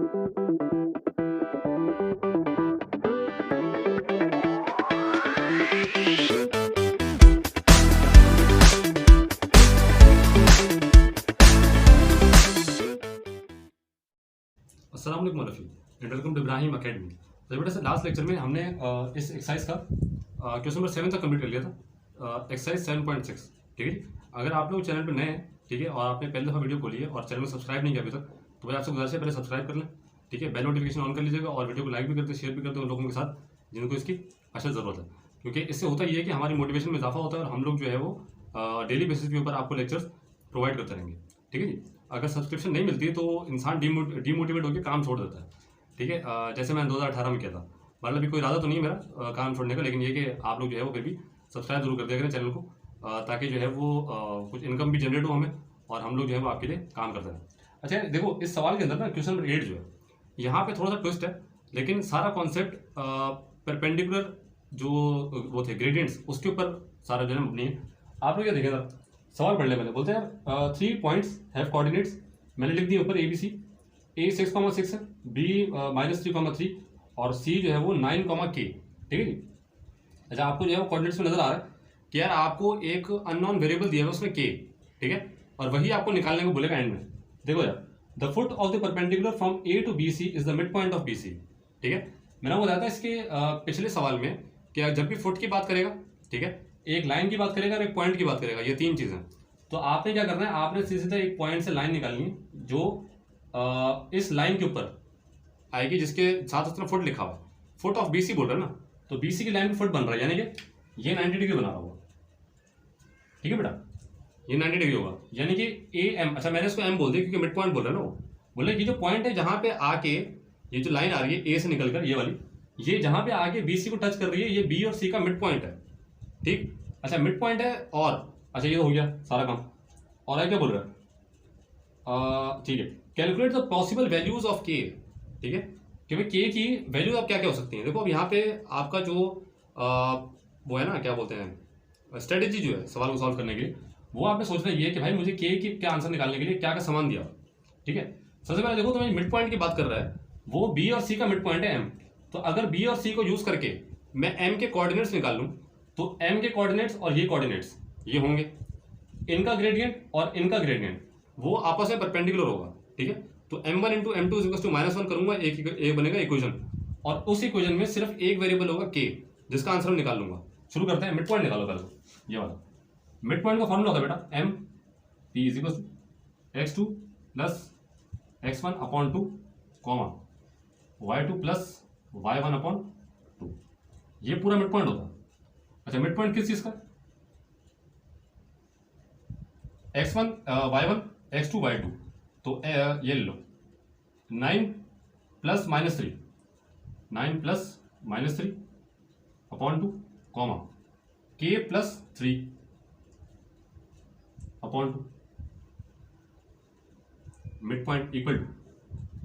अस्सलाम वालेकुम and welcome to Ibrahim academy. तो बेटा सर लास्ट लेक्चर में हमने इस एक्सरसाइज का क्वेश्चन नंबर 7 तक कंप्लीट कर लिया था, एक्सरसाइज 7.6। ठीक है जी। अगर आप लोग चैनल पर नए हैं, ठीक है, और आपने पहली दफ़ा वीडियो खोली है और चैनल को सब्सक्राइब नहीं किया अभी तक, तो भाई आपसे गुजारिश है पहले सब्सक्राइब कर लें, ठीक है, बेल नोटिफिकेशन ऑन कर लीजिएगा और वीडियो को लाइक भी करते शेयर भी करते उन लोगों के साथ जिनको इसकी असल ज़रूरत है, क्योंकि इससे होता ये है कि हमारी मोटिवेशन में इजाफा होता है और हम लोग जो है वो डेली बेसिस के ऊपर आपको लेक्चर्स प्रोवाइड करते रहेंगे। ठीक है जी। अगर सब्सक्रिप्शन नहीं मिलती तो इंसान डीमोटिवेट होकर काम छोड़ देता है। ठीक है, जैसे मैंने 2018 में किया था। मतलब अभी कोई इरादा तो नहीं है मेरा काम छोड़ने का, लेकिन ये कि आप लोग जो है वो फिर भी सब्सक्राइब जरूर कर दिया करें चैनल को, ताकि जो है वो कुछ इनकम भी जनरेट हो हमें और हम लोग जो है वो आपके लिए काम करते रहें। अच्छा देखो, इस सवाल के अंदर ना क्वेश्चन नंबर 8 जो है, यहाँ पे थोड़ा सा ट्विस्ट है, लेकिन सारा कॉन्सेप्ट परपेंडिकुलर जो वो थे ग्रेडियंट्स उसके ऊपर सारा जो है मबनी है। आप लोग क्या देखें सर, सवाल पढ़ लें पहले। बोलते हैं 3 पॉइंट्स हैव कोऑर्डिनेट्स, मैंने लिख दिया ऊपर ABC, A 6,6 है, B -3,3 और C जो है वो 9,K। ठीक है जी। अच्छा, आपको जो है वो कोऑर्डिनेट्स में नजर आ रहा है कि यार आपको एक अननोन वेरिएबल दिया है उसमें K, ठीक है, और वही आपको निकालने को बोलेगा एंड में। देखो यार, the foot of the perpendicular from A to BC is the mid point of BC। ठीक है, मैंने बताया था इसके पिछले सवाल में कि जब भी फुट की बात करेगा, ठीक है, एक लाइन की बात करेगा और एक पॉइंट की बात करेगा, ये तीन चीजें। तो आपने क्या करना है, आपने सीधा एक पॉइंट से लाइन निकालनी है जो इस लाइन के ऊपर आएगी जिसके साथ उसने फुट लिखा हुआ है। फुट ऑफ BC बोल रहा है ना, तो BC की लाइन पे फुट बन रहा है, यानी कि ये 90 डिग्री बना रहा होगा। ठीक है बेटा, ये 90 डिग्री होगा, यानी कि AM। अच्छा, मैंने इसको M बोल दिया क्योंकि मिड पॉइंट बोल रहा है ना वो। बोले ये जो पॉइंट है जहां पे आके ये जो लाइन आ रही है A से निकलकर, ये वाली, ये जहां पे आके BC को टच कर रही है, ये B और C का मिड पॉइंट है। ठीक, अच्छा मिड पॉइंट है। और अच्छा, ये तो हो गया सारा काम। और क्या बोल रहा है, ठीक है, calculate the possible values of K। ठीक है, कि भाई K की वैल्यू अब क्या क्या हो सकती है। देखो अब यहाँ पे आपका जो वो है ना, क्या बोलते हैं, स्ट्रेटेजी जो है सवाल को सॉल्व करने के लिए, वो आपने सोचना ये कि भाई मुझे K की क्या आंसर निकालने के लिए क्या क्या सामान दिया। ठीक है, सबसे पहले देखो, तो मैं मिड पॉइंट की बात कर रहा है, वो B और C का मिड पॉइंट है M। तो अगर B और C को यूज करके मैं M के कोऑर्डिनेट्स निकाल लूँ, तो M के कोऑर्डिनेट्स और ये कोऑर्डिनेट्स ये होंगे, इनका ग्रेडियंट और इनका ग्रेडियंट वो आपस में परपेंडिकुलर होगा। ठीक है, तो M1 इंटू M2 -1 करूंगा, एक बनेगा इक्वेशन, और उस इक्वेशन में सिर्फ एक वेरिएबल होगा K, जिसका आंसर मैं निकाल लूंगा। शुरू करते हैं, मिड पॉइंट निकालो पहले। ये वाला मिड पॉइंट का फॉर्मूला होता है बेटा MP = x2 + x1/2, y2 + y1/2। ये पूरा मिड पॉइंट होता है। अच्छा, मिड पॉइंट किस चीज का, x1 y1 x2 y2। तो ये ले लो 9 + -3, 9 + -3/2, K + 3/2। Mid point equal to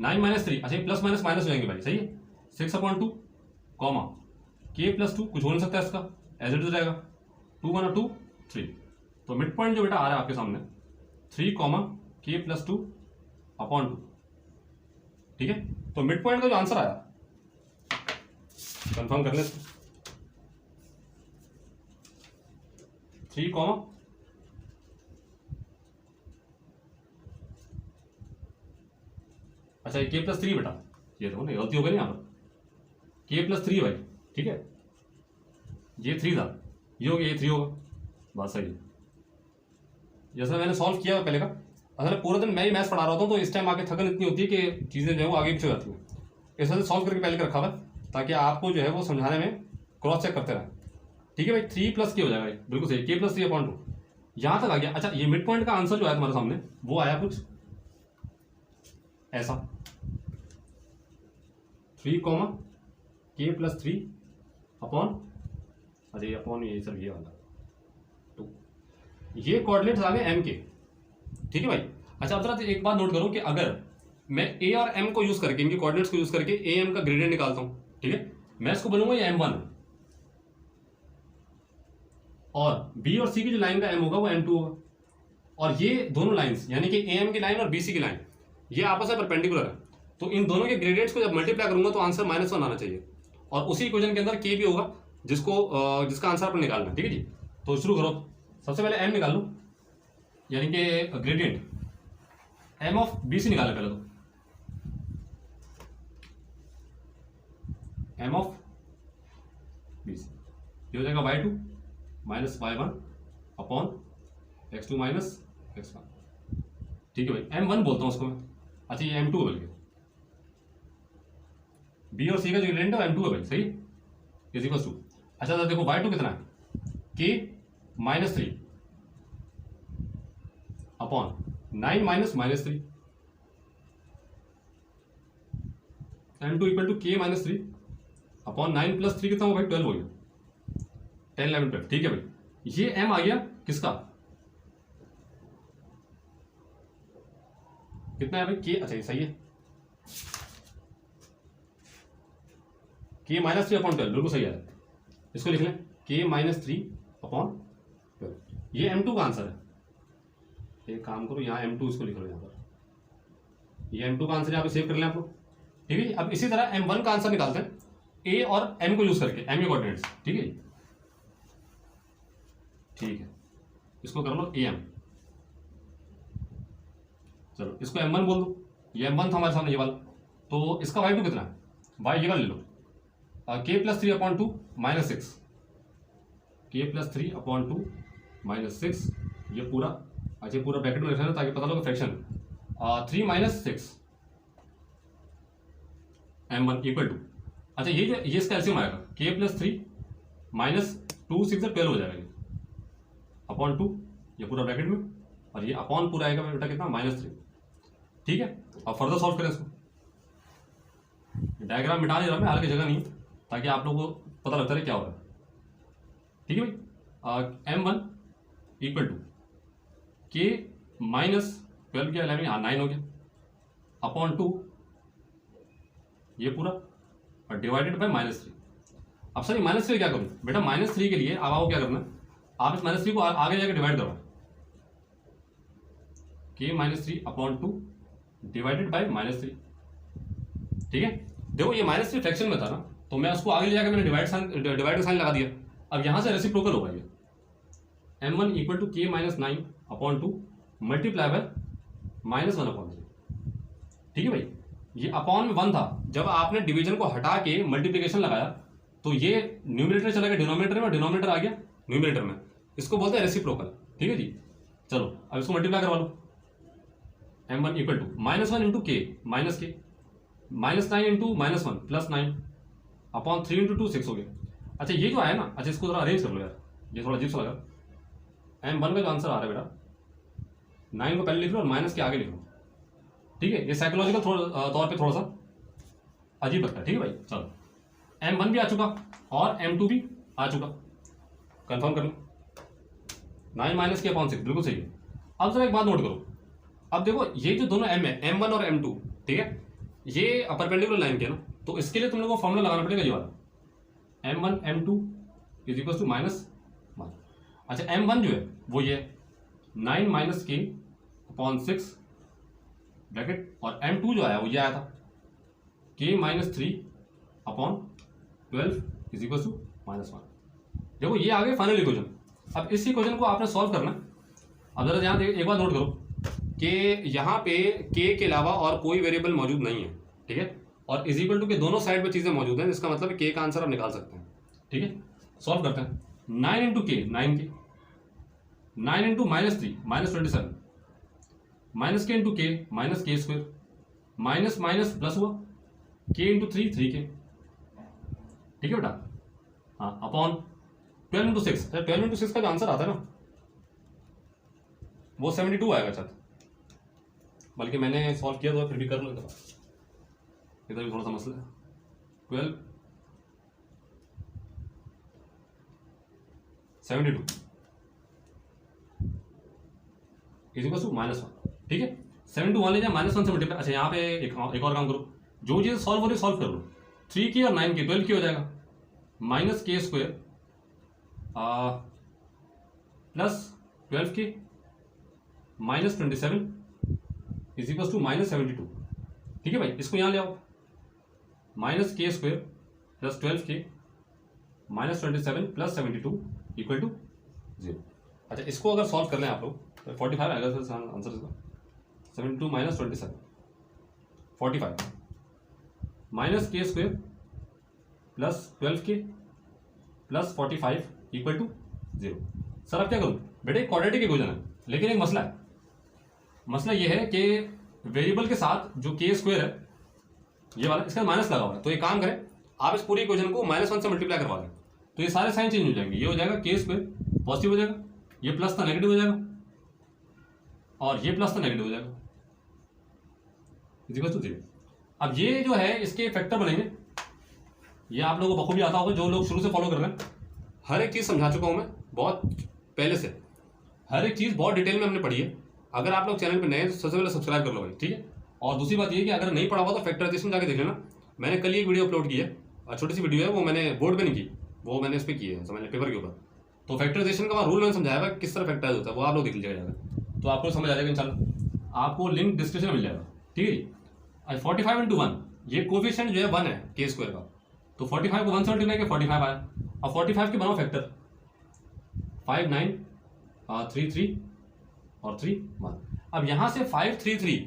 9 - 3। अच्छा, प्लस माइनस माइनस हो जाएंगे भाई, सही है, 6/2, K + 2, कुछ हो नहीं सकता इसका, एज इट इज रहेगा, 2 × 2 3। तो मिड पॉइंट जो बेटा आ रहा है आपके सामने 3, K + 2/2। ठीक है, तो मिड पॉइंट का जो आंसर आया, कंफर्म कर ले, 3, अच्छा ये K + 3 बेटा, ये देखो ना गलती हो गई यहाँ पर, K + 3 भाई। ठीक है, ये 3 था, ये हो गया, ये 3 होगा, बात सही है। जैसा मैंने सॉल्व किया पहले का, असल पूरा दिन मैं ही मैथ्स पढ़ा रहा होता हूँ, तो इस टाइम आके थकन इतनी होती है कि चीज़ें जो है वो आगे पीछे हो जाती हैं। इस वजह से सॉल्व करके पहले रखा था, ताकि आपको जो है वो समझाने में क्रॉस चेक करते रहें। ठीक है भाई, 3 + K हो जाएगा, बिल्कुल सही, K + 3/2 यहाँ तक आ गया। अच्छा, ये मिड पॉइंट का आंसर जो आया तुम्हारे सामने, वो आया कुछ ऐसा, 3, K + 3 अच्छा ये अपॉन, ये सर ये वाला 2, ये कोऑर्डिनेट्स आ गए M के। ठीक है भाई। अच्छा, अब जरा एक बात नोट करो कि अगर मैं A और M को यूज करके, इनके कोऑर्डिनेट्स को यूज करके AM का ग्रेडियंट निकालता हूं, ठीक है, मैं इसको बोलूंगा ये M1 है, और B और C की जो लाइन का M होगा वो M2 होगा, और ये दोनों लाइंस यानी कि AM की लाइन और BC की लाइन ये आपस में परपेंडिकुलर है। तो इन दोनों के ग्रेडियंट्स को जब मल्टीप्लाई करूंगा तो आंसर -1 आना चाहिए, और उसी इक्वेशन के अंदर के भी होगा जिसका आंसर आपने निकालना है। ठीक है जी, तो शुरू करो। सबसे पहले एम निकाल लो, यानी कि gradient M of B C निकालें पहले। तो एम ऑफ बी सी ये हो जाएगा y2 minus y1 upon x2 minus x1। ठीक है भाई, m1 बोलता हूँ उसको मैं। अच्छा ये m2 है बल्कि, b और c का जो ग्रेडियंट है m2 है भाई, सही, इज इक्वल टू। अच्छा तो देखो y2 कितना है, k minus 3 upon 9 minus -3, m2 equal to k minus 3 upon 9 plus 3 कितना हो भाई, 12 हो गया, 10 11 12। ठीक है भाई, ये m आ गया किसका, कितना है भाई k, अच्छा ये सही है, k माइनस 3 अपॉन 12 बिल्कुल सही है। इसको लिख लें k माइनस 3 अपॉन 12, ये m2 का आंसर है। एक काम करो यहाँ m2 इसको लिख लो यहाँ पर, ये m2 का आंसर यहाँ पे सेव कर लें आप लोग। ठीक है, अब इसी तरह m1 का आंसर निकालते हैं a और m को यूज करके, m के कोऑर्डिनेट्स। ठीक है, ठीक है, इसको कर लो am, चलो इसको m1 बोल दो, ये m1 था हमारे सामने ये वाला, तो इसका y2 कितना है, y ये वाला ले लो, k plus 3 upon 2 minus 6, k plus 3 upon 2 minus 6, ये पूरा, अच्छा पूरा ब्रैकेट में लिखना है ताकि पता लगे fraction, 3 minus 6 m1 equal to, अच्छा ये इसका एलसीएम आएगा, k प्लस 3 माइनस 2 6 12 हो जाएगा ये, अपॉन 2, ये पूरा ब्रैकेट में, और ये अपॉन पूरा आएगा बेटा कितना, -3। ठीक है, अब फर्दर सॉल्व करें इसको, डायग्राम मिटा दे रहा मैं, हालांकि जगह नहीं है, ताकि आप लोगों को पता लगता रहे क्या हो रहा है। ठीक है भाई, m1 equal to k minus 12 क्या 11, हाँ 9 हो गया, अपॉन 2 ये पूरा, और डिवाइडेड बाय -3। अब सर -3 क्या करूँ बेटा, -3 के लिए अब आओ क्या करना, आप इस -3 को आगे जाकर डिवाइड करवाएं, k minus 3 upon 2 divided by -3। ठीक है, देखो ये -3 फ्रैक्शन में था ना, तो मैं उसको आगे ले जाकर मैंने डिवाइड का साइन लगा दिया, अब यहाँ से रेसिप्रोकल होगा ये, m1 equal to k minus 9 upon 2 multiply by -1 upon 3। ठीक है भाई, ये अपॉन में 1 था, जब आपने डिवीजन को हटा के मल्टीप्लिकेशन लगाया तो ये न्यूमरेटर चला गया डिनोमिनेटर में, डिनोमिनेटर आ गया न्यूमरेटर में, इसको बोलते हैं रेसिप्रोकल। ठीक है जी, चलो अब इसको मल्टीप्लाई करवा लो, m1 इक्वल टू -1 इंटू के माइनस के, -9 इंटू -1 प्लस 9 अपॉन 3 इंटू 2 6 हो गया। अच्छा ये जो आया ना, अच्छा इसको थोड़ा अरेंज कर लो यार, ये थोड़ा अजीब सा लगा, m1 का जो आंसर आ रहा है बेटा, 9 को पहले लिख लो और माइनस के आगे लिख लो। ठीक है, ये साइकोलॉजिकल तौर पे थोड़ा सा अजीब लगता है। ठीक है भाई, चलो m1 भी आ चुका और m2 भी आ चुका, कंफर्म कर लो, 9 माइनस के अपॉन 6 बिल्कुल सही है। अब जरा एक बात नोट करो, अब देखो ये जो दोनों m है, m1 और m2, ठीक है, ये परपेंडिकुलर लाइन के ना, तो इसके लिए तुम लोगों को फॉर्मूला लगाना पड़ेगा ये वाला, m1 m2 is equal to -1। अच्छा m1 जो है वो ये 9 माइनस के अपॉन 6 ब्रैकेट, और m2 जो आया वो ये आया था k minus 3 upon 12 is equal to -1। देखो ये आ गए फाइनल इक्वेशन। अब इस इक्वेशन को आपने सॉल्व करना। अब जरा यहाँ एक बार नोट करो कि यहाँ पे k के अलावा और कोई वेरिएबल मौजूद नहीं है, ठीक है, और इज इक्वल टू के दोनों साइड पे चीजें मौजूद हैं, इसका मतलब k का आंसर आप निकाल सकते हैं। ठीक है, सॉल्व करते हैं। 9 इंटू के 9k, 9 इंटू -3 -27, माइनस के इंटू के minus k square, minus minus plus हुआ k इंटू 3 3k। ठीक है बेटा, हाँ, अपॉन 12 इंटू 6, 12 इंटू 6 का जो आंसर आता है ना वो 72 आएगा। अच्छा बल्कि मैंने सॉल्व किया तो फिर भी कर लो, इधर भी थोड़ा सा मसला है। 12 72 इज इक्वल टू -1। ठीक है, 7 टू 1 ले जाए, -1 से मल्टीप्लाई। अच्छा यहाँ पे एक और काम करो, जो चीज़ सॉल्व हो रही है सॉल्व कर लो। 3 की और 9 की 12 की हो जाएगा, माइनस के स्क्वायर प्लस 12 के माइनस 27 इज इक्वल टू -72। ठीक है भाई, इसको यहाँ ले आओ, minus k square plus 12k minus 27 plus 72 equal to 0। अच्छा, इसको अगर सॉल्व कर लें आप लोग तो 45 आएगा सर आंसर इसका। 72 minus 27 45 minus k square plus 12k plus 45 equal to 0। Sir अब क्या करूँ बेटे, क्वाड्रेटिक इक्वेशन है, लेकिन एक मसला है। मसला ये है कि वेरिएबल के साथ जो के स्क्वायर है ये वाला, इसका माइनस लगा हुआ है। तो एक काम करें, आप इस पूरी इक्वेशन को -1 से मल्टीप्लाई करवा दें, तो ये सारे साइन चेंज हो जाएंगे। ये हो जाएगा के स्क्वायर पॉजिटिव हो जाएगा, ये प्लस था नेगेटिव हो जाएगा, और ये प्लस था नेगेटिव हो जाएगा इक्वल टू 0। अब ये जो है इसके फैक्टर बनेंगे, ये आप लोगों को बखूबी आता होगा जो लोग शुरू से फॉलो कर रहे हैं। हर एक चीज़ समझा चुका हूँ मैं बहुत पहले से, हर एक चीज़ बहुत डिटेल में हमने पढ़ी है। अगर आप लोग चैनल पे नए हैं तो सबसे पहले सब्सक्राइब कर लो भाई, ठीक है। और दूसरी बात ये कि अगर नहीं पढ़ा हुआ तो फैक्टराइजेशन जाके देख लेना। मैंने कल एक वीडियो अपलोड की है, छोटी सी वीडियो है, वो मैंने बोर्ड पे नहीं की, वो मैंने इस पर की है, समझ लें, पेपर के ऊपर। तो फैक्टराइजेशन का रूल मैंने समझाया हुआ किस तरह फैक्टराइज होता है, वो आप लोग देख लीजिएगा जाकर, तो आपको समझ आ जाएगा इंशाल्लाह। आपको लिंक डिस्क्रिप्शन में मिल जाएगा, ठीक है जी। 45 × 1 ये कोफिशिएंट जो है 1 है के स्क्वायर का, तो 45 को 1 से मल्टीप्लाई किया 45 आया। अब 45 के बनाओ फैक्टर, 5 9 3 3 और 3 1। अब यहाँ से 5 3 3,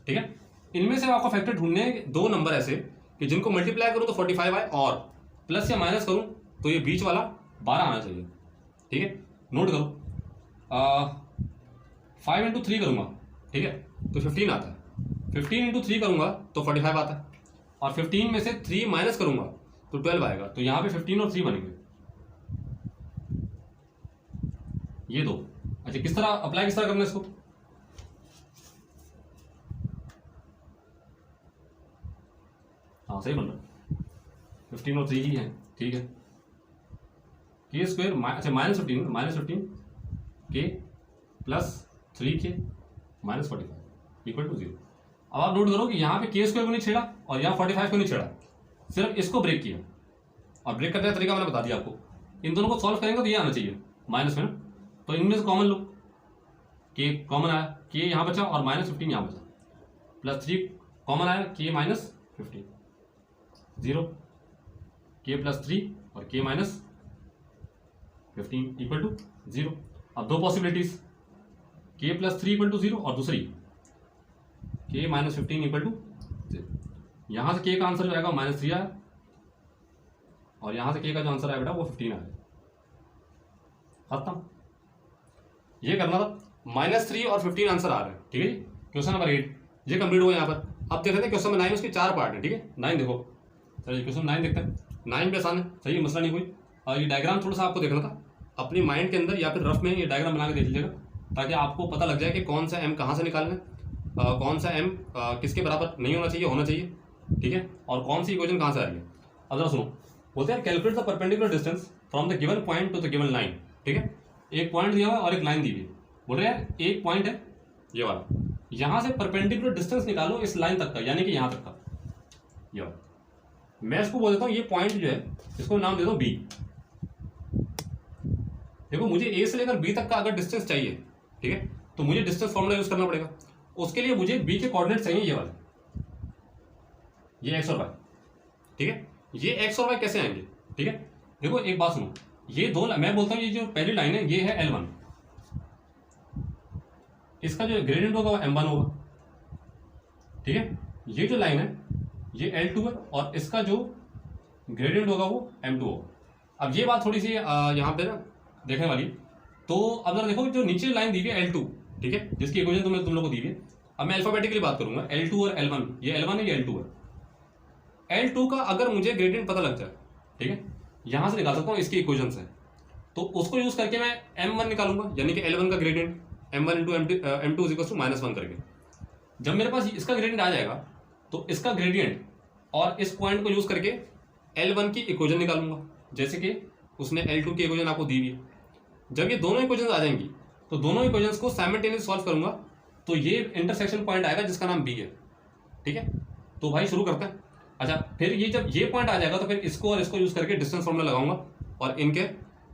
ठीक है, इनमें से आपको फैक्टर ढूंढने दो नंबर ऐसे कि जिनको मल्टीप्लाई करूँ तो 45 आए, और प्लस या माइनस करूँ तो ये बीच वाला 12 आना चाहिए, ठीक है। नोट करो, 5 × 3 करूँगा, ठीक है, तो 15 आता है। 15 × 3 करूँगा तो 45 आता है, और 15 में से 3 माइनस करूँगा तो 12 आएगा। तो यहाँ पे 15 और 3 बनेंगे ये दो। अच्छा, किस तरह अप्लाई, किस तरह करना है इसको, हाँ सही बन रहा, 15 और 3 ही है, ठीक है। के स्क्वायर अच्छा -15 के plus 3k minus 45 equal to 0। अब आप नोट करो कि यहाँ पे के स्क्वायर को नहीं छेड़ा और यहाँ 45 को नहीं छेड़ा, सिर्फ इसको ब्रेक किया, और ब्रेक करने का तरीका मैंने बता दिया आपको। इन दोनों को सॉल्व करेंगे तो ये आना चाहिए माइनस में ना, तो इनमें से कॉमन लो, के कॉमन आया, के यहाँ बचा और -15 यहाँ बचा, प्लस 3 कॉमन आया, के -15 0, के प्लस 3 और के -15 इक्वल टू 0। अब दो पॉसिबिलिटीज, के प्लस 3 इक्वल टू 0 और दूसरी के -15 इक्वल टू 0। यहाँ से के का आंसर जो आएगा -3 आया, और यहाँ से के का जो आंसर आया बेटा वो 15 आया, खत्म। ये करना था, -3 और 15 आंसर आ रहे हैं, ठीक है जी। क्वेश्चन नंबर 8 ये कंप्लीट हुआ यहाँ पर। अब देख रहे थे क्वेश्चन नंबर 9 उसके 4 पार्ट है, ठीक है। 9 देखो, चलिए क्वेश्चन 9 देखते हैं। 9 पे आसान है, सही, मसला नहीं कोई। और ये डायग्राम थोड़ा सा आपको देखना था अपनी माइंड के अंदर, या फिर रफ में ये डायग्राम बना के देख लीजिएगा, ताकि आपको पता लग जाए कि कौन सा m कहाँ से निकालना है, कौन सा m किसके बराबर नहीं होना चाहिए, होना चाहिए, ठीक है, और कौन सी इक्वेशन कहाँ से आ रही है। अब जरा सुनो, बोलते हैं calculate the perpendicular distance from the given point two the given line, ठीक है। एक पॉइंट दिया हुआ है और एक लाइन दी हुई है। बोल रहे यार एक पॉइंट है ये वाला, यहाँ से परपेंडिकुलर डिस्टेंस निकालो इस लाइन तक का, यानी कि यहाँ तक का, ये वाला। मैं इसको बोल देता हूँ, ये पॉइंट जो है इसको नाम देता हूँ बी। देखो मुझे ए से लेकर बी तक का अगर डिस्टेंस चाहिए, ठीक है, तो मुझे डिस्टेंस फॉर्मूला यूज करना पड़ेगा। उसके लिए मुझे बी के कोऑर्डिनेट चाहिए, ये वाले, ये एक्स और वाई, ठीक है। ये एक्स और वाई कैसे आएंगे, ठीक है। देखो एक बात सुनो, ये दो, मैं बोलता हूँ ये जो पहली लाइन है ये है L1, इसका जो ग्रेडियंट होगा वो M1 होगा, ठीक है। ये जो लाइन है ये L2 है, और इसका जो ग्रेडियंट होगा वो M2 होगा। अब ये बात थोड़ी सी यहाँ पे ना देखने वाली, तो अब जरा देखो जो नीचे लाइन दी हुई है L2, ठीक है, जिसकी इक्वेशन तुम लोग को दी हुई है। अब मैं अल्फाबेटिकली बात करूंगा, L2 और L1, ये L1 है, ये L2 है। L2 का अगर मुझे ग्रेडियंट पता लग जाए, ठीक है, यहाँ से निकाल सकता हूँ इसकी इक्वेशन से, तो उसको यूज करके मैं M1 निकालूंगा, यानी कि L1 का gradient M1 into M2 is equal to -1 करके। जब मेरे पास इसका ग्रेडियंट आ जाएगा तो इसका ग्रेडियंट और इस पॉइंट को यूज करके L1 की इक्वेशन निकालूंगा, जैसे कि उसने L2 की इक्वेशन आपको दी हुई है। जब ये दोनों इक्वेशंस आ जाएंगी तो दोनों इक्वेशंस को साइमल्टेनियस सॉल्व करूंगा, तो ये इंटरसेक्शन पॉइंट आएगा जिसका नाम बी है, ठीक है। तो भाई शुरू करते हैं। अच्छा, फिर ये जब ये पॉइंट आ जाएगा तो फिर इसको और इसको यूज करके डिस्टेंस फॉर्मूला लगाऊंगा और इनके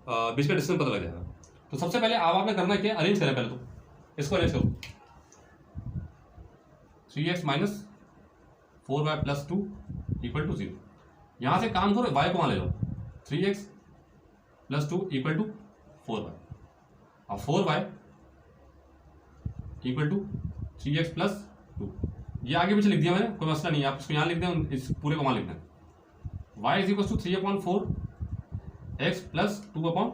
बीच का डिस्टेंस पता लग जाएगा। तो सबसे पहले आपने करना क्या, अरेंज करें पहले, तो इसको अरेंज करो, 3x 4y plus 2 equal to 0। यहाँ से काम करो, y को वहाँ ले जाओ, 3x plus 2 equal to 4y। अब 4y equal to 3x plus 2, ये आगे पीछे लिख दिया मैंने, कोई मसला नहीं है, आप इसको यहाँ लिख दें, इस पूरे को वहाँ लिख दें। y is equal to 3/4 x plus 2/4,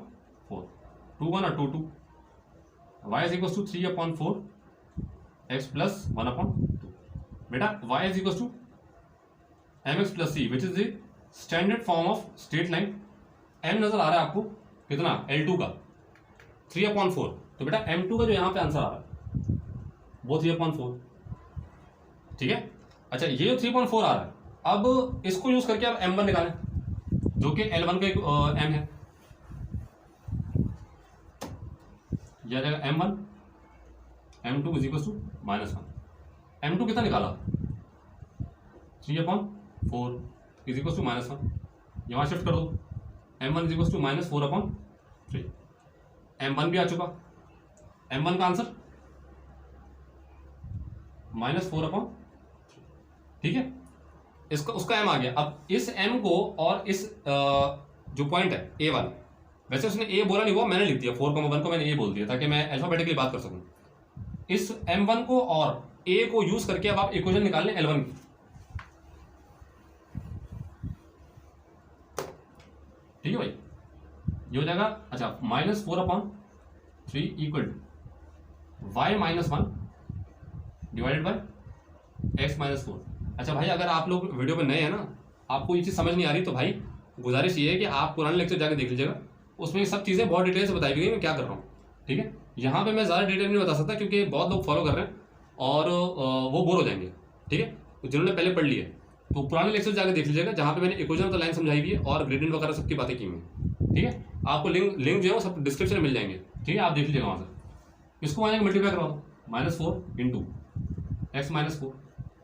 2 1 और 2 2। y is equal to 3/4 x plus 1/2। बेटा y is equal to mx plus c which is the standard form of straight line. m नजर आ रहा है आपको कितना, L2 का 3/4, तो बेटा m2 का जो यहाँ पे आंसर आ रहा है वो 3/4, ठीक है। अच्छा, ये जो 3/4 आ रहा है, अब इसको यूज करके आप m1 निकालें, जो कि L1 का एक m है, यह आ जाएगा m1, m2 is equal to -1। m2 कितना निकाला, 3/4 इज इक्वल टू -1, यहाँ शिफ्ट कर दो, m1 is equal to -4/3। m1 भी आ चुका, m1 का आंसर -4/3, ठीक है। इसका उसका m आ गया। अब इस m को और इस जो पॉइंट है a वाला, वैसे उसने a बोला नहीं हुआ, मैंने लिख दिया 4,1 को मैंने a बोल दिया ताकि मैं अल्फाबेटिकली बात कर सकूं। इस m1 को और a को यूज करके अब आप इक्वेशन निकाल लें L1 की, ठीक है भाई, ये हो जाएगा। अच्छा, -4/3 equal to y-1 divided by x-4। अच्छा भाई, अगर आप लोग वीडियो पे नए हैं ना, आपको ये चीज़ समझ नहीं आ रही, तो भाई गुजारिश ये है कि आप पुराने लेक्चर जाकर देख लीजिएगा, उसमें ये सब चीज़ें बहुत डिटेल से बताई हुई है मैं क्या कर रहा हूँ, ठीक है। यहाँ पे मैं ज़्यादा डिटेल नहीं बता सकता क्योंकि बहुत लोग फॉलो कर रहे हैं और वो बोर हो जाएंगे, ठीक है। तो जिन्होंने पहले पढ़ लिए तो पुराने लेक्चर जाकर देख लीजिएगा, जहाँ पे मैंने इक्वेशन तो लाइन समझाई हुई है और ग्रेडियंट वगैरह सबकी बातें की हुई हैं, ठीक है। आपको लिंक जो है वो सब डिस्क्रिप्शन में मिल जाएंगे, ठीक है, आप देख लीजिएगा वहाँ से। इसको वहाँ जाकर मल्टीप्लाई करवा दो, -4 into x-4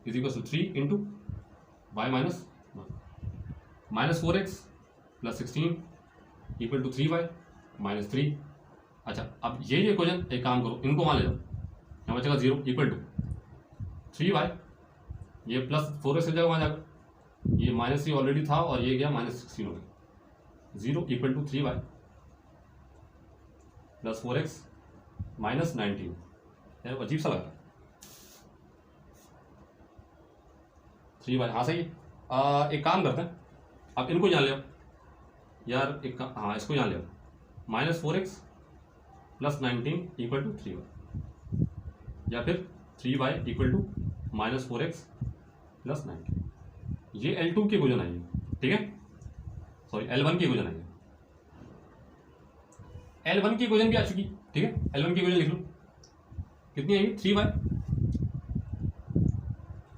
is equal to 3 into y-1, -4x plus 16 equal to 3y -3। अच्छा, अब ये इक्वेशन एक काम करो, इनको वहाँ ले जाओ, यहाँ बचेगा 0 इक्वल टू 3y, ये प्लस 4x हो जाएगा वहाँ जाकर, ये -3 ऑलरेडी था और ये गया -16 हो गया, 0 equal to 3y plus 4x -19। यार अजीब सा लग रहा है, 3y, हाँ सही है। एक काम करते हैं, आप इनको यहाँ ले आओ यार, हाँ इसको यहाँ ले आओ, -4x plus 19 equal to 3y, या फिर 3y equal to -4x plus 19। ये L2 की इक्वेशन आई है, ठीक है, सॉरी L1 की इक्वेशन आई है। L1 की इक्वेशन भी आ चुकी, ठीक है। L1 की इक्वेशन लिख लो, कितनी आएगी, 3y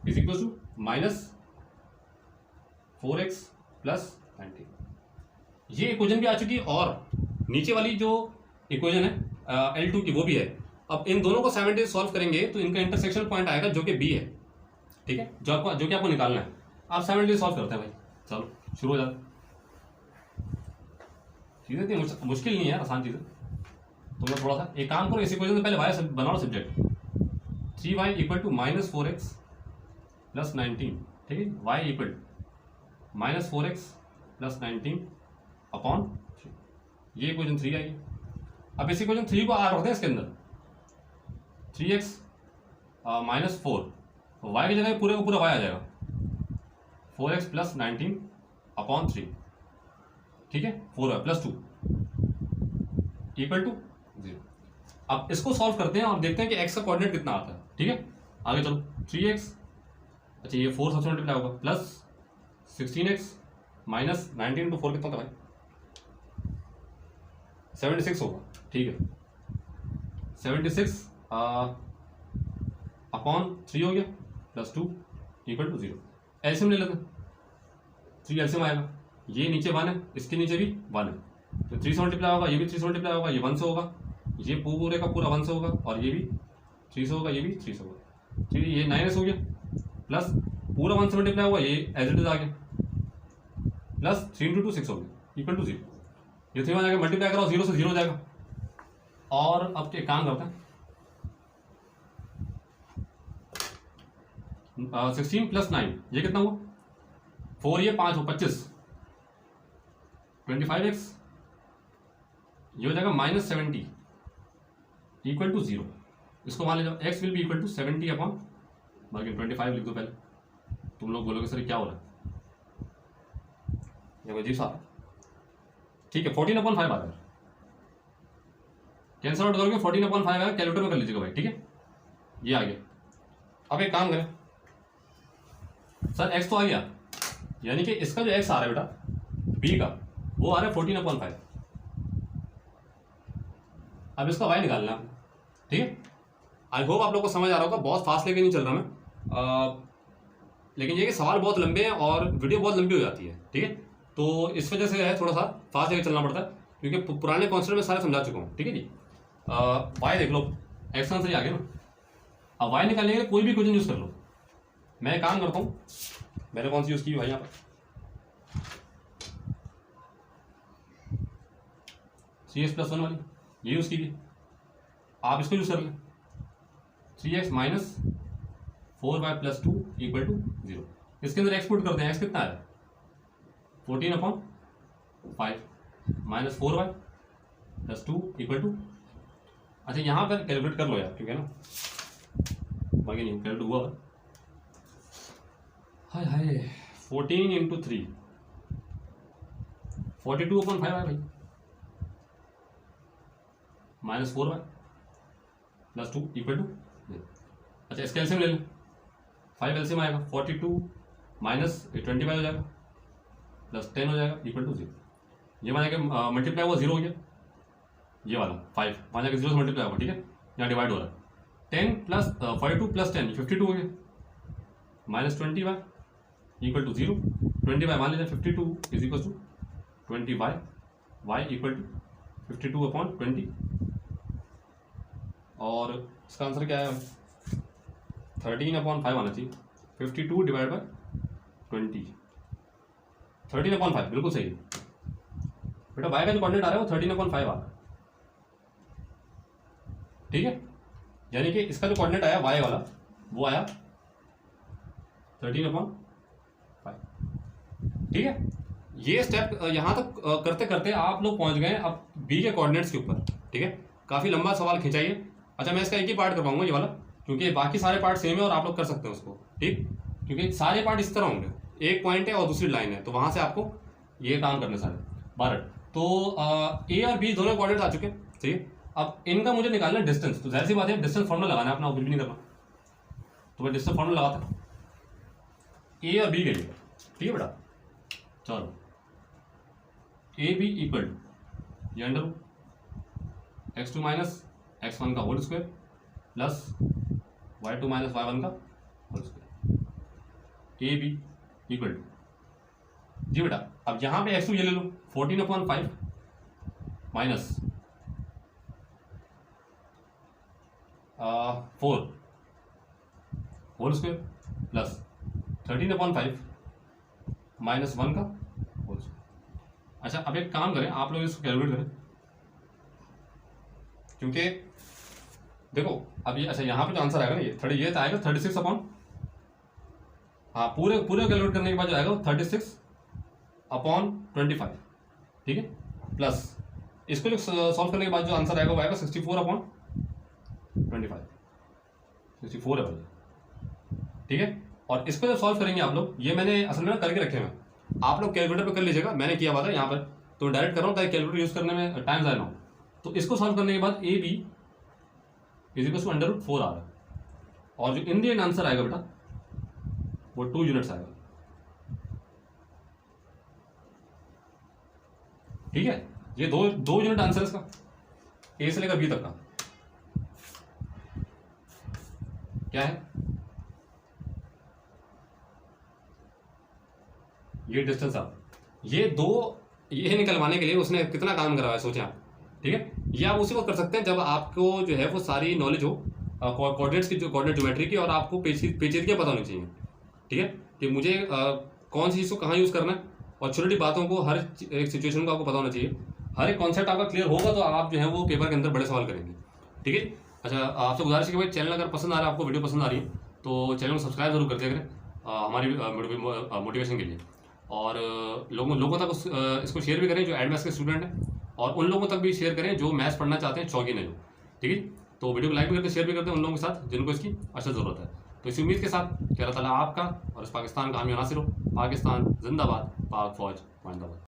is equal to -4x plus 19। ये इक्वेशन भी आ चुकी है और नीचे वाली जो इक्वेशन है L2 की वो भी है। अब इन दोनों को साइमल्टेनियसली सॉल्व करेंगे तो इनका इंटरसेक्शन पॉइंट आएगा जो कि B है, ठीक है, जो कि आपको निकालना है। आप साइमल्टेनियसली सॉल्व करते हैं भाई, चलो शुरू हो जाता। चीज़ें इतनी मुश्किल नहीं है, आसान चीज़ें। तो मैं थोड़ा सा एक काम करो, इस इक्वेशन से पहले y बना लो subject, 3y equal to -4x plus 19, ठीक है, y equal to -4x plus 19 upon 3, ये इक्वेशन 3 आएगी। अब इस इक्वेशन 3 को आर रखते हैं इसके अंदर, 3x -4, y की जगह पूरे को पूरा y आ जाएगा, 4x प्लस 19 अपॉन 3, ठीक है, 4y प्लस 2 इक्वल टू 0। अब इसको सॉल्व करते हैं और देखते हैं कि x का कोऑर्डिनेट कितना आता है, ठीक है। आगे चलो, 3x, अच्छा ये 4 सबसे मल्टीप्लाई होगा, प्लस 16x माइनस 19 इंटू 4 कितना होता है भाई, 76 होगा, ठीक है, 76 अपॉन 3 हो गया प्लस 2 इक्वल टू 0। एलसीएम ले लेते हैं, 3 एलसीएम आएगा, ये नीचे 1 है, इसके नीचे भी 1 है, तो 3 से मल्टीप्लाई होगा, ये भी 3 से मल्टीप्लाई होगा, ये 1 से होगा, ये पूरे का पूरा 1 से होगा, और ये भी 3 से होगा, ये भी 3 से होगा, ठीक है, ये 9s हो गया, प्लस पूरा 1 से मल्टीप्लाई हुआ, ये एज इट इज आ गया, प्लस 3 इंटू 2 6 हो गया इक्वल टू 0। ये 3 आ जाएगा, मल्टीप्लाई कराओ, 0 से 0 हो जाएगा। और अब एक काम करते हैं, 16 + 9 ये कितना हुआ 4, ये 5 हो 25, 25x ये हो जाएगा -70 = 0। इसको मान लीजिए x will be equal to 70 upon बाकी 25 लिख दो पहले। तुम लोग बोलोगे सर क्या हो रहा है, ये अजीब सा। ठीक है 14/5 आ रहा है, कैंसिल आउट करोगे 14/5 आएगा, कैलकुलेटर में कर लीजिएगा भाई। ठीक है ये आ गया। अब एक काम करें सर, x तो आ गया, यानी कि इसका जो x आ रहा है बेटा b का वो आ रहा है 14/5। अब इसका y निकालना है। ठीक है आई होप आप लोग को समझ आ रहा होगा, बहुत फास्ट लेके नहीं चल रहा मैं, लेकिन ये कि सवाल बहुत लंबे हैं और वीडियो बहुत लंबी हो जाती है। ठीक है तो इस वजह से है थोड़ा सा फास्ट लेके चलना पड़ता है, क्योंकि पुराने कॉन्सेप्ट में सारे समझा चुका हूँ। ठीक है जी y देख लो, x आंसर ही आ गया ना। अब y निकालने के लिए कोई भी क्वेश्चन यूज कर लो। मैं एक काम करता हूँ, मैंने कौन सी यूज की भाई यहाँ पर, CS+1 वाली ये यूज की, आप इसको यूज कर लें। 3x - 4y + 2 = 0। इसके अंदर एक्सपोर्ट करते हैं, x कितना है 14/5 - 4y + 2 = अच्छा यहाँ पर कैलकुलेट कर लो यार, क्योंकि ना बाकी नहीं कैलकुलेट हुआ। हाय हाय 14 × 3 42/5 है भाई, -4y + 2 = 0। अच्छा इसका एलसीएम ले लें, 5 एलसीएम आएगा, 42 - 25 हो जाएगा +10 हो जाएगा = 0। ये माना कि मल्टीप्लाई हुआ 0 हो गया, ये वाला 5 वहाँ जाकर 0 से मल्टीप्लाई होगा। ठीक है यहाँ डिवाइड हो रहा है, 10 + 42 + 10 52 हो गया, -20y = 0। 20y मान लीजिए 52 = 20y, y = 52/20। और इसका आंसर क्या है 13/5 आना चाहिए, 52 / 20 13/5 बिल्कुल सही है बेटा। y का जो कोऑर्डिनेट आ रहा है वो 13/5 आ रहा है। ठीक है यानी कि इसका जो कोऑर्डिनेट आया y वाला वो आया 13/5। ठीक है ये स्टेप यहाँ तक करते करते आप लोग पहुंच गए अब b के कोऑर्डिनेट्स के ऊपर। ठीक है काफ़ी लंबा सवाल खिंचाइए। अच्छा मैं इसका एक ही पार्ट कर पाऊंगा ये वाला, क्योंकि बाकी सारे पार्ट सेम है और आप लोग कर सकते हैं उसको। ठीक क्योंकि सारे पार्ट इस तरह होंगे, एक पॉइंट है और दूसरी लाइन है, तो वहां से आपको ये काम करने सारे 12। तो a और b दोनों कोऑर्डिनेट्स आ चुके हैं। ठीक है अब इनका मुझे निकालना है डिस्टेंस, तो जाहिर सी बात है डिस्टेंस फॉर्मूला लगाना है अपना, कुछ भी नहीं करना। तो मैं डिस्टेंस फॉर्मूला लगाता हूँ a और b के लिए। ठीक है बेटा चलो AB = ये अंडर x2 - x1 का whole square plus y2 - y1 का होल स्क्वायर। AB = जी बेटा अब यहाँ पे x2 ये ले लो 14/5 माइनस 4 होल स्क्वायर प्लस 13/5 -1 का होल स्क्वायर। अच्छा अब एक काम करें आप लोग इसको कैलकुलेट करें, क्योंकि देखो अब ये अच्छा यहाँ पे जो आंसर आएगा ना ये तो आएगा 36 अपॉन, हाँ पूरे कैलकुलेट करने के बाद जो आएगा वो 36/25। ठीक है प्लस इसको जो सॉल्व करने के बाद जो आंसर आएगा वो आएगा 64/25। 64 है भाई। ठीक है और इसको जब सॉल्व करेंगे आप लोग, ये मैंने असल में करके रखे हैं, आप लोग कैलकुलेटर पे कर लीजिएगा, मैंने किया हुआ था यहाँ पर, तो डायरेक्ट कर रहा हूँ ताकि कैलकुलेटर यूज करने में टाइम ज़्यादा ना हो। तो इसको सॉल्व करने के बाद AB = √4 आ रहा है, और जो इन द एंड आंसर आएगा बेटा वो 2 यूनिट्स आएगा। ठीक है ये दो यूनिट आंसर इसका, A से लेकर B तक का क्या है, ये डिस्टेंस आप ये निकलवाने के लिए उसने कितना काम करा है सोचे आप। ठीक है ये आप उसी वक्त कर सकते हैं जब आपको जो है वो सारी नॉलेज हो कोऑर्डिनेट्स की, जो कोऑर्डिनेट ज्योमेट्री की, और आपको पेचीदगियाँ पता होनी चाहिए। ठीक है कि मुझे कौन सी चीज़ को कहाँ यूज़ करना है, और छोटी छोटी बातों को हर एक सिचुएशन को आपको पता होना चाहिए। हर एक कॉन्सेप्ट आपका क्लियर होगा तो आप जो है वो पेपर के अंदर बड़े सवाल करेंगे। ठीक है अच्छा आपसे गुजारिश है कि भाई चैनल अगर पसंद आ रहा है, आपको वीडियो पसंद आ रही है, तो चैनल को सब्सक्राइब जरूर कर दिया करें हमारी मोटिवेशन के लिए। और लोगों तक इसको शेयर भी करें जो एड मैथ्स के स्टूडेंट हैं, और उन लोगों तक भी शेयर करें जो मैथ्स पढ़ना चाहते हैं, शौकीन है जो, ठीक है। तो वीडियो को लाइक भी करते, शेयर भी करते हैं उन लोगों के साथ जिनको इसकी अशद ज़रूरत है। तो इसी उम्मीद के साथ कि अल्लाह ताला आपका और इस पाकिस्तान का हामी नासिर हो। पाकिस्तान जिंदाबाद, पाक फौज जिंदाबाद।